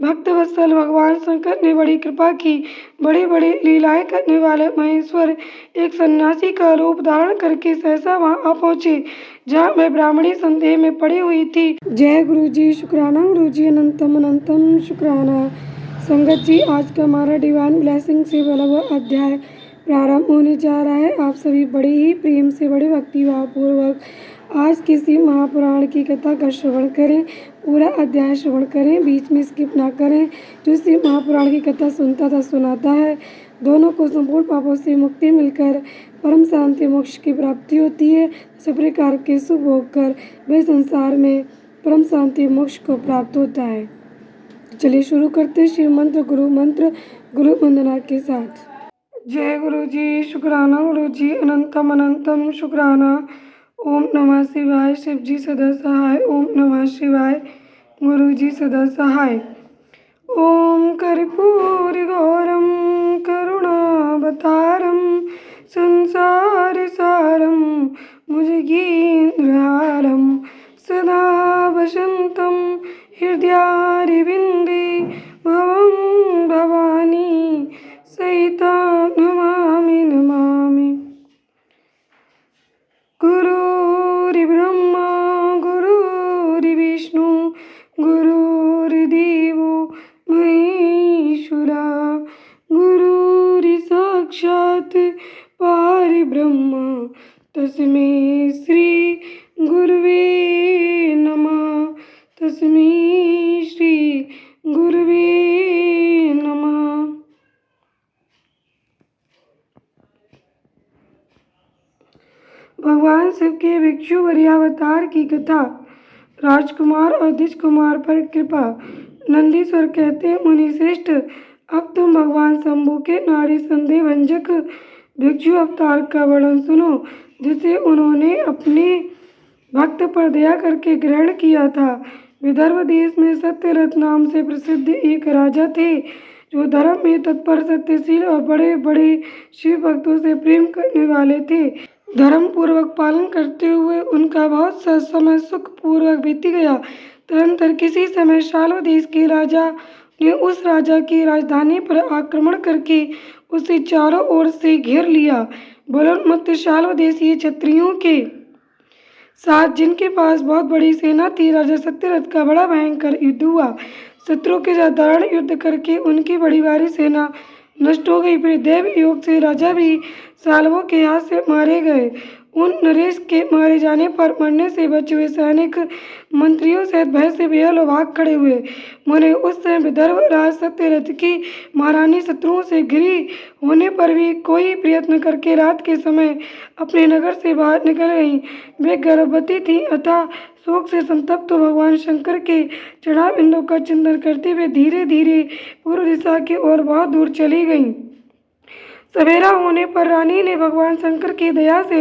भक्तवत्सल भगवान शंकर ने बड़ी कृपा की। बड़ी बड़ी लीलाएं करने वाले महेश्वर एक सन्यासी का रूप धारण करके सहसा वहां आ पहुंचे, जहां मैं ब्राह्मणी संदेह में पड़ी हुई थी। जय गुरु जी, शुक्राना गुरु जी, अनंतम अनंतम शुक्राना। संगत जी, आज का हमारा डिवाइन ब्लेसिंग से वाला हुआ अध्याय प्रारंभ होने जा रहा है। आप सभी बड़े ही प्रेम से, बड़े भक्ति भाव पूर्वक आज किसी महापुराण की कथा का श्रवण करें। पूरा अध्याय श्रवण करें, बीच में स्किप ना करें। जो इसी महापुराण की कथा सुनता था सुनाता है, दोनों को संपूर्ण पापों से मुक्ति मिलकर परम शांति मोक्ष की प्राप्ति होती है। सब प्रकार के सुख भोग कर वह संसार में परम शांति मोक्ष को प्राप्त होता है। चलिए शुरू करते शिव मंत्र गुरु वंदना के साथ। जय गुरु जी, शुक्राना गुरु जी, अनंतम अनंतम शुक्राना। ओम नमः शिवाय। शिव जी सदा सहाय। ओम नमः शिवाय। गुरु जी सदा सहाय। ओम कर्पूर गौरम करुणावतारम संसार सारम मुजगीन्द्रहारम सदा वसंतम हृदयारविंदे भवं भवानी सहितां नमामि नमामि। गुरुर्ब्रह्मा गुरुर्विष्णु गुरुर्देवो महेश्वरा गुरुर्साक्षात् परब्रह्म तस्मै श्री गुरुवे नमः। तस्मै श्री गुरुवे नमः। भगवान शिव के भिक्षु वरीयावतार की कथा। राजकुमार और द्विज कुमार पर कृपा। नंदीश्वर कहते हैं, मुनि श्रेष्ठ, अब तुम भगवान शंभु के नारी संदेह भंजक भिक्षु अवतार का वर्णन सुनो, जिसे उन्होंने अपने भक्त पर दया करके ग्रहण किया था। विदर्भ देश में सत्यरथ नाम से प्रसिद्ध एक राजा थे, जो धर्म में तत्पर, सत्यशील और बड़े बड़े शिव भक्तों से प्रेम करने वाले थे। धर्म पूर्वक पालन करते हुए उनका बहुत सा समय सुख पूर्वक बीत गया। तदनंतर किसी समय शाल्व देश के राजा ने उस राजा की राजधानी पर आक्रमण करके उसे चारों ओर से घेर लिया। बलोन्मत्त शाल्व देशीय क्षत्रियों के साथ, जिनके पास बहुत बड़ी सेना थी, राजा सत्यरथ का बड़ा भयंकर युद्ध हुआ। शत्रु के साथ दारुण युद्ध करके उनकी बड़ी भारी सेना नष्ट हो गई। फिर दैव योग से राजा भी सालवों के हाथ से मारे गए। उन नरेश के मारे जाने पर मरने से बचे हुए सैनिक मंत्रियों सहित भय से बेहाल और भाग खड़े हुए। मुने उस समय विदर्भ राज सत्यरथ की महारानी शत्रुओं से घिरी होने पर भी कोई प्रयत्न करके रात के समय अपने नगर से बाहर निकल गईं। वे गर्भवती थीं, अतः शोक से संतप्त तो भगवान शंकर के चरणारविंदों का चिंतन करते हुए धीरे धीरे पूर्व दिशा की ओर बहुत दूर चली गईं। सवेरा होने पर रानी ने भगवान शंकर की दया से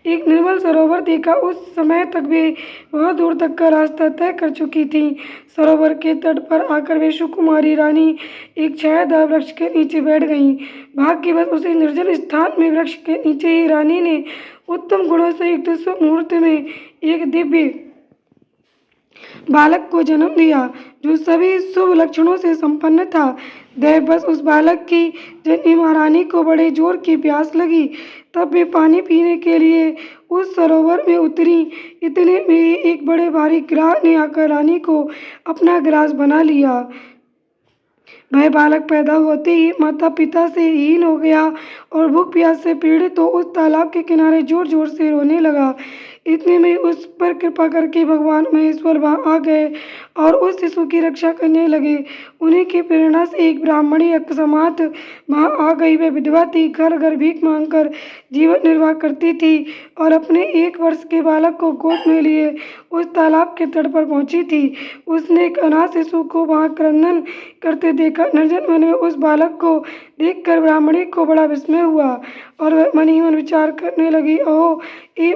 एक निर्मल सरोवर देखा। उस समय तक वे बहुत दूर तक का रास्ता तय कर चुकी थीं। सरोवर के तट पर आकर वे सुकुमारी रानी एक छायादार वृक्ष के नीचे बैठ गईं। भाग्यवश उसी निर्जन स्थान में वृक्ष के नीचे ही रानी ने उत्तम गुणों से युक्त शुभ मुहूर्त में एक दिव्य बालक को जन्म दिया, जो सभी शुभ लक्षणों से संपन्न था। दैववश उस बालक की जननी महारानी को बड़े जोर की प्यास लगी। तब वे पानी पीने के लिए उस सरोवर में उतरी। इतने में एक बड़े भारी ग्राह ने आकर रानी को अपना ग्रास बना लिया। वह बालक पैदा होते ही माता पिता से हीन हो गया और भूख प्यास से पीड़ित तो उस तालाब के किनारे जोर जोर से रोने लगा। इतने में उस पर कृपा करके भगवान महेश्वर वहां आ गए और उस शिशु की रक्षा करने लगे। उन्हीं की प्रेरणा से एक ब्राह्मणी अकस्मात वहां आ गई। वह विधवा थी, घर घर भीख मांगकर जीवन निर्वाह करती थी और अपने 1 वर्ष के बालक को गोद में लिए उस तालाब के तट पर पहुंची थी। उसने एक अनाथ शिशु को वहां क्रंदन करते देखा। निर्जन मन में उस बालक को देखकर ब्राह्मणी को बड़ा विस्मय हुआ और वह मन ही मन विचार करने लगी, ओह,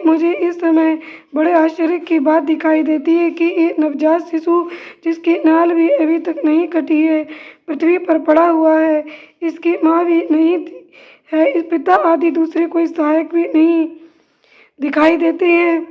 मुझे इस समय बड़े आश्चर्य की बात दिखाई देती है कि ये नवजात शिशु, जिसकी नाल भी अभी तक नहीं कटी है, पृथ्वी पर पड़ा हुआ है। इसकी माँ भी नहीं है, इस पिता आदि दूसरे कोई सहायक भी नहीं दिखाई देते हैं।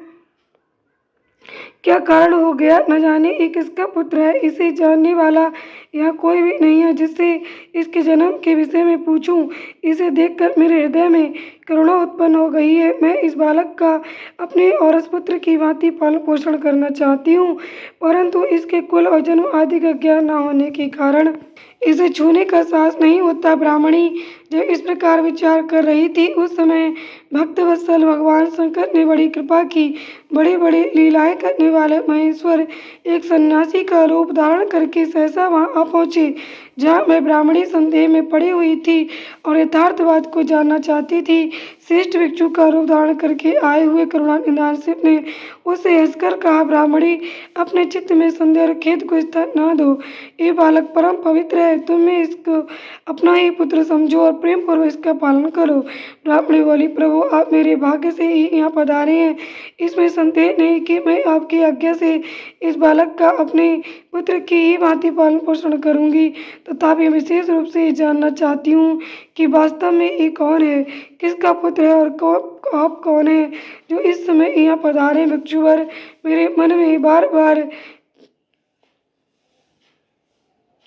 क्या कारण हो गया न जाने। ये किसका पुत्र है? इसे जानने वाला यहाँ कोई भी नहीं है जिससे इसके जन्म के विषय में पूछूं। इसे देखकर मेरे हृदय में करुणा उत्पन्न हो गई है। मैं इस बालक का अपने औरस पुत्र की भांति पालन पोषण करना चाहती हूँ, परंतु इसके कुल और जन्म आदि का ज्ञान न होने के कारण इसे छूने का साहस नहीं होता। ब्राह्मणी जब इस प्रकार विचार कर रही थी, उस समय भक्तवत्सल भगवान शंकर ने बड़ी कृपा की। बड़ी बड़ी लीलाएं करने वाले महेश्वर एक सन्यासी का रूप धारण करके सहसा वहां आ पहुंचे, जहां मैं ब्राह्मणी संदेह में पड़ी हुई थी और यथार्थवाद को जानना चाहती थी। श्रेष्ठ भिक्षु का रूप धारण करके आए हुए करुणानिधान शिव ने उससे हंसकर कहा, ब्राह्मणी, अपने चित्त में संदेह और खेद को स्थान न दो। ये बालक परम पवित्र है, तुम इसको अपना ही पुत्र समझो और प्रेम पूर्वक इसका पालन करो। ब्राह्मणी बोली, प्रभु, आप मेरे भाग्य से ही यहाँ पधारे हैं, इसमें संदेह नहीं कि मैं आपकी आज्ञा से इस बालक का अपने पुत्र की ही भांति पालन पोषण करूंगी। तथापि विशेष रूप से जानना चाहती हूँ कि वास्तव में ये कौन है, किसका पुत्र है और आप कौन है जो इस समय यहाँ पधारे। भिक्षुवर, मेरे मन में बार बार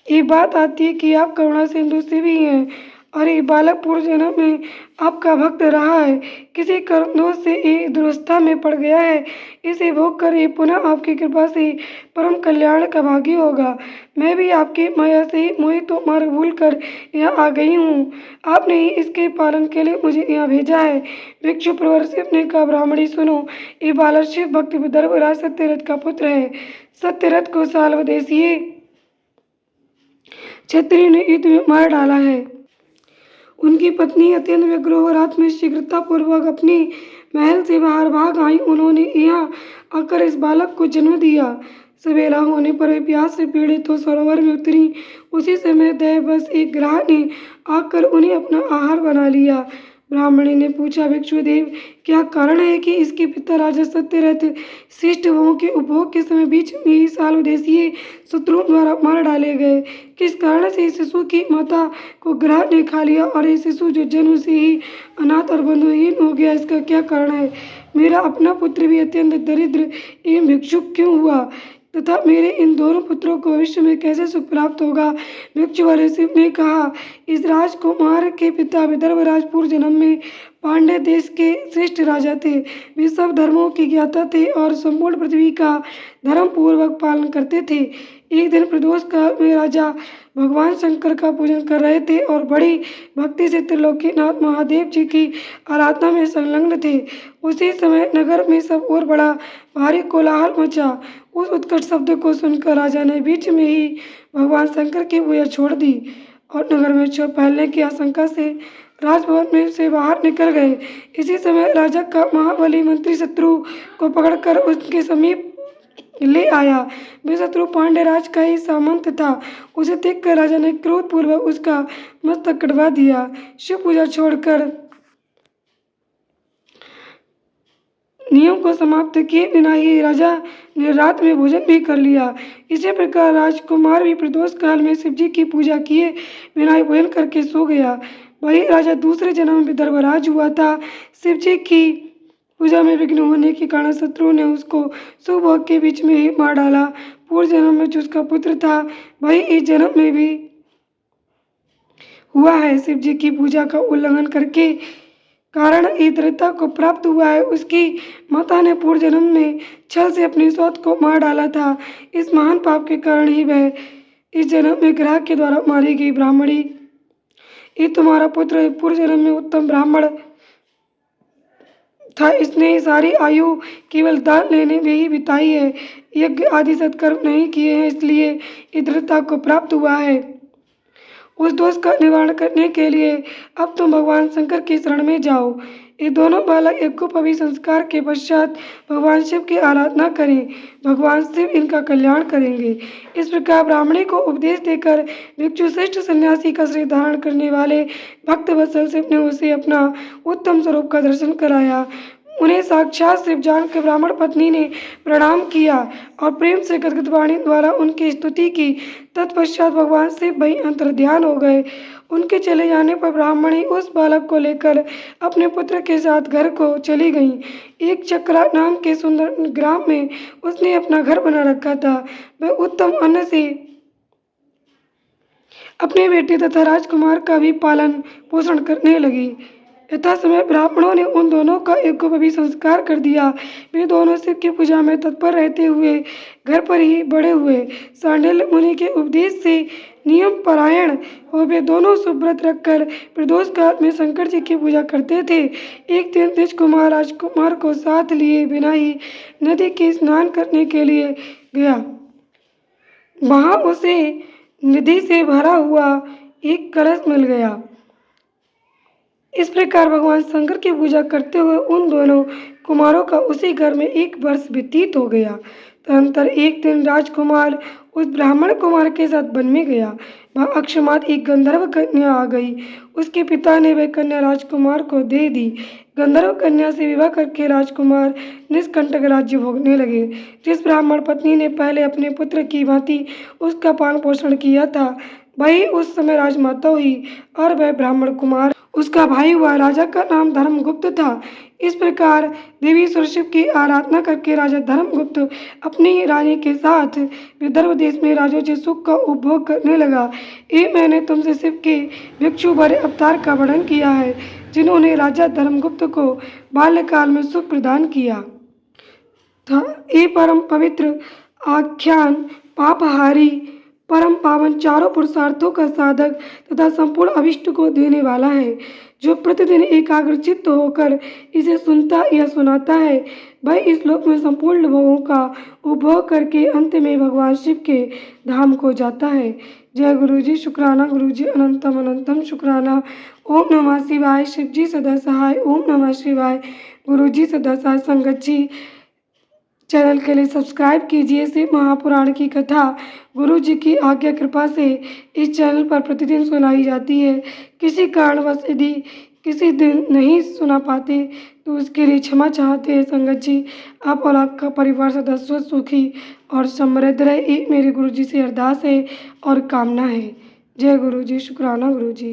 ये बात आती है कि आप करुणा सिंधु शिव ही हैं और ये बालक पूर्व जन्म में आपका भक्त रहा है। किसी कर्म दोष से ये दुरवस्था में पड़ गया है, इसे भोग कर ये पुनः आपकी कृपा से परम कल्याण का भागी होगा। मैं भी आपकी माया से मोहित तो मार्ग भूल कर यहाँ आ गई हूँ। आपने ही इसके पालन के लिए मुझे यहाँ भेजा है। भिक्षु प्रवर शिव ने कहा, ब्राह्मणी सुनो, ये बालक शिव भक्त विदर्भराज सत्यरथ का पुत्र है। सत्यरथ को साल्वदेशीय क्षत्रिय ने युद्ध में मार डाला है। उनकी पत्नी अत्यंत व्यग्र हो रात में शीघ्रता पूर्वक अपनी महल से बाहर भाग आई। उन्होंने यहाँ आकर इस बालक को जन्म दिया। सवेला होने पर वे प्यास से पीड़ित हो सरोवर में उतरी। उसी समय दैववश एक ग्राह ने आकर उन्हें अपना आहार बना लिया। ब्राह्मणी ने पूछा, भिक्षुदेव, क्या कारण है कि इसके पिता राजा सत्यरथ श्रेष्ठ वों के उपभोग के समय बीच में ही साल्वदेशीय शत्रुओं द्वारा मार डाले गए? किस कारण से इस शिशु की माता को ग्राह ने खा लिया और ये शिशु जो जन्म से ही अनाथ और बंधुहीन हो गया, इसका क्या कारण है? मेरा अपना पुत्र भी अत्यंत दरिद्र एवं भिक्षुक क्यों हुआ तथा मेरे इन दोनों पुत्रों को भविष्य में कैसे सुख प्राप्त होगा? भिक्षु शिव ने कहा, इस राजकुमार के पिता विदर्भराज पूर्व जन्म में पांड्य देश के श्रेष्ठ राजा थे। वे सब धर्मों के ज्ञाता थे और संपूर्ण पृथ्वी का धर्म पूर्वक पालन करते थे। एक दिन प्रदोष काल में राजा भगवान शंकर का पूजन कर रहे थे और बड़ी भक्ति से त्रिलोकीनाथ महादेव जी की आराधना में संलग्न थे। उसी समय नगर में सब और बड़ा भारी कोलाहल मचा। उस उत्कट शब्द को सुनकर राजा ने बीच में ही भगवान शंकर की पूजा छोड़ दी और नगर में क्षोभ फैलने की आशंका से राजभवन में से बाहर निकल गए। इसी समय राजा का महाबली मंत्री शत्रु को पकड़कर उसके समीप ले आया। वे शत्रु पांड्य राज का ही सामंत था। उसे देखकर राजा ने क्रोधपूर्वक उसका मस्तक कटवा दिया। शिव पूजा छोड़कर नियम को समाप्त किए बिना ही राजा ने रात में भोजन भी कर लिया। इसी प्रकार राजकुमार भी प्रदोष काल में शिव जी की पूजा किए बिना ही भोजन करके सो गया। वही राजा दूसरे जन्म में विदर्भराज हुआ था। शिव जी की पूजा में विघ्न होने के कारण शत्रुओं ने उसको सुभोग के बीच में ही मार डाला। पूर्व जन्म में जो उसका पुत्र था वही इस जन्म में भी हुआ है। शिव जी की पूजा का उल्लंघन करके कारण दरिद्रता को प्राप्त हुआ है। उसकी माता ने पूर्व जन्म में छल से अपनी सौत को मार डाला था। इस महान पाप के कारण ही वह इस जन्म में ग्रह के द्वारा मारी गई। ब्राह्मणी, ये तुम्हारा पुत्र पूर्व जन्म में उत्तम ब्राह्मण था। इसने सारी आयु केवल दान लेने में ही बिताई है, यज्ञ आदि सत्कर्म नहीं किए हैं, इसलिए दरिद्रता को प्राप्त हुआ है। उस दोष का निवारण करने के लिए अब तुम भगवान शंकर की शरण में जाओ। ये दोनों बालक यज्ञोपवीत संस्कार के पश्चात भगवान शिव की आराधना करें, भगवान शिव इनका कल्याण करेंगे। इस प्रकार ब्राह्मणी को उपदेश देकर भिक्षु श्रेष्ठ सन्यासी का शरीर धारण करने वाले भक्त वत्सल शिव ने उसे अपना उत्तम स्वरूप का दर्शन कराया। उन्हें साक्षात शिव जानकर ब्राह्मण पत्नी ने प्रणाम किया और प्रेम से गदगद वाणी द्वारा उनकी स्तुति की। तत्पश्चात भगवान शिव वहीं अंतर्ध्यान हो गए। उनके चले जाने पर ब्राह्मणी उस बालक को लेकर अपने पुत्र के साथ घर को चली गईं। एक चक्रा नाम के सुंदर ग्राम में उसने अपना घर बना रखा था। वह उत्तम अन्न से अपने बेटे तथा राजकुमार का भी पालन पोषण करने लगी। यथा समय ब्राह्मणों ने उन दोनों का यज्ञोपवीत संस्कार कर दिया। वे दोनों शिव की पूजा में तत्पर रहते हुए घर पर ही बड़े हुए। सांडिल्य मुनि के उपदेश से नियम परायण हो वे दोनों सुव्रत रखकर प्रदोष काल में शंकर जी की पूजा करते थे। एक दिन द्विज कुमार राजकुमार को साथ लिए बिना ही नदी के स्नान करने के लिए गया। वहां उसे निधि से भरा हुआ एक कलश मिल गया। इस प्रकार भगवान शंकर की पूजा करते हुए उन दोनों कुमारों का उसी घर में 1 वर्ष व्यतीत हो गया। तदनंतर एक दिन राजकुमार उस ब्राह्मण कुमार के साथ वन में गया। वहाँ अकस्मात एक गंधर्व कन्या आ गई। उसके पिता ने वह कन्या राजकुमार को दे दी। गंधर्व कन्या से विवाह करके राजकुमार निष्कंटक राज्य भोगने लगे। जिस ब्राह्मण पत्नी ने पहले अपने पुत्र की भांति उसका पालन पोषण किया था वही उस समय राजमाता हुई और वह ब्राह्मण कुमार उसका भाई हुआ। राजा का नाम धर्मगुप्त था। इस प्रकार देवी सरस्वती की आराधना करके राजा धर्मगुप्त अपनी रानी के साथ विदर्भ देश में राजोचित सुख का उपभोग करने लगा। मैंने तुमसे शिव के भिक्षु भरे अवतार का वर्णन किया है जिन्होंने राजा धर्मगुप्त को बाल्यकाल में सुख प्रदान किया था। ये परम पवित्र आख्यान पापहारी परम पावन चारों पुरुषार्थों का साधक तथा संपूर्ण अभिष्ट को देने वाला है। जो प्रतिदिन एकाग्रचित्त होकर इसे सुनता या सुनाता है वह इस लोक में संपूर्ण भोगों का उपभोग करके अंत में भगवान शिव के धाम को जाता है। जय गुरु जी। शुक्राना गुरु जी। अनंतम अनंतम शुक्राना। ओम नमः शिवाय। शिव जी सदा सहाय। ओम नमः शिवाय। गुरु जी सदा सहाय। संगत जी चैनल के लिए सब्सक्राइब कीजिए। शिव महापुराण की कथा गुरु जी की आज्ञा कृपा से इस चैनल पर प्रतिदिन सुनाई जाती है। किसी कारणवश यदि किसी दिन नहीं सुना पाते तो उसके लिए क्षमा चाहते हैं। संगत जी आप और आपका परिवार सदस्य सुखी और समृद्ध रहे, एक मेरे गुरु जी से अरदास है और कामना है। जय गुरु जी। शुक्राना गुरु जी।